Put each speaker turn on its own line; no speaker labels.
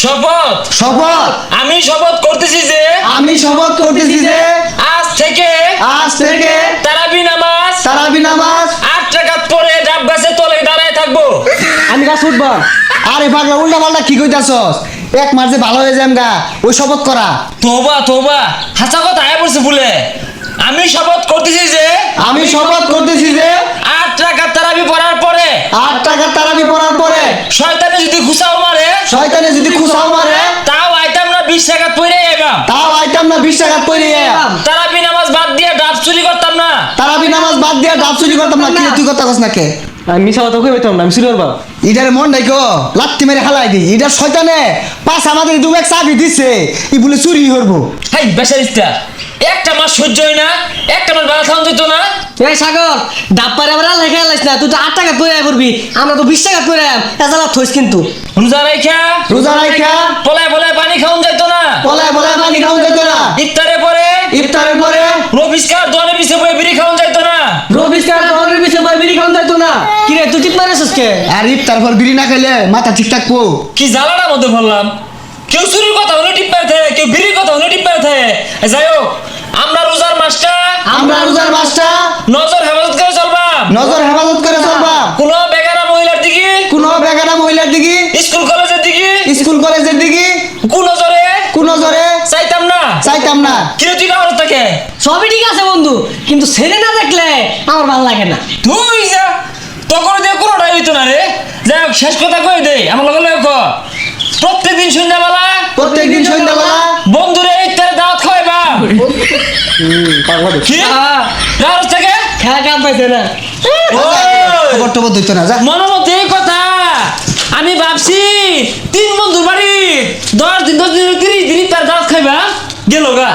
শপথ
শপথ
আমি শপথ করতেছি যে
আমি শপথ করতেছি যে
আজ থেকে তারাবি নামাজ 8 রাকাত পড়ে ডাব গাছের তলে দাঁড়ায় থাকবো।
আমি গাছ উঠবো।
আরে পাগলা উল্টা পাল্টা কি কইতাছস? এক মাস যে ভালো হয়ে যাম গা ওই শপথ করা।
তোবা হাসা কথা আয় বলছে বলে। আমি শপথ করতেছি যে
আমি শপথ করতেছি যে
8 রাকাত তারাবি পড়ার পরে
8 টাকা তারাবি পড়ার পরে
শয়তানে যদি খুশাও মারে
শয়তানে যদি খুশাও মারে
তাও আইতাম না 20 রাকাত পড়ে আইবাম।
তাও আইতাম না 20 টাকা পড়ে
তারাবি নামাজ বাদ দিয়ে ডাব চুরি করতাম না।
তারাবি নামাজ বাদ দিয়া ডাব চুরি করতাম না। কি রে, তুই কথা কস না কে?
আমি মিশা কথা কই পাইতাম না, আমি চুরি করবা।
ইটারে মন ডাইকো লাত্তি মেরে হালাই দি। ইটার শয়তানে পাঁচ আমাদের দুবেক চাবি দিছে, ই বলে চুরি করবো।
হাই বেচারিস্তা একটা মাস সহ্য হয় না, একটা মাস বাধা খাওয়া যেত না।
এই সাগর, ডাব পারে আবার আল্লাহ খেয়াল না, তুই তো 8 টাকা পড়ে আয় পড়বি, আমরা তো 20 টাকা পড়ে আম। এজালা থইস কিন্তু
রোজা রাইখা
রোজা রাইখা
পলায় পানি খাওয়া যেত না।
পলায় পলায় পানি খাওয়া যেত না।
ইফতারের পরে
ইফতারের পরে
রবিস্কার দোয়ানে পিছে বই বিড়ি খাওয়া যেত না।
রবিস্কার দলের পিছে ভাই বিড়ি খাওয়া যাইতো না। কি রে, তুই টিপ মারিস কে?
আর ইফতার পর বিড়ি না খেলে মাথা ঠিক থাকবো।
কি জ্বালাটার মধ্যে বললাম, কেউ চুরির কথা হলে টিপ পারে থাকে, কেউ বিড়ির কথা হলে টিপ পারে থাকে। যাই হোক, আমরা রোজার মাসটা নজর হেফাজত করে চলবা।
নজর হেফাজত করে চলবা।
কোনো বেগানা মহিলার দিকে,
কোনো বেগানা মহিলার দিকে,
স্কুল কলেজের দিকে,
স্কুল কলেজের দিকে
কোনো জরে
চাইতাম না।
কেউ তুই না থাকে।
সবই ঠিক আছে বন্ধু, কিন্তু ছেলে না দেখলে আমার ভালো লাগে না।
তুই যা তখন দিয়ে কোনোটাই হইতো না রে। যাই হোক, শেষ কথা কই দে আমার লগে প্রত্যেকদিন সন্ধ্যাবেলা বন্ধুরে ইফতারে দাওয়াত খাওয়াইবা। কি রাত থেকে
খেলা কাম পাইছে না।
খবর টবর দিত না যা।
মনের মধ্যে এই কথা আমি ভাবছি 3 বন্ধুর বাড়ি 10 দিন 30 দিন তার দাওয়াত খাইবা গেল গা।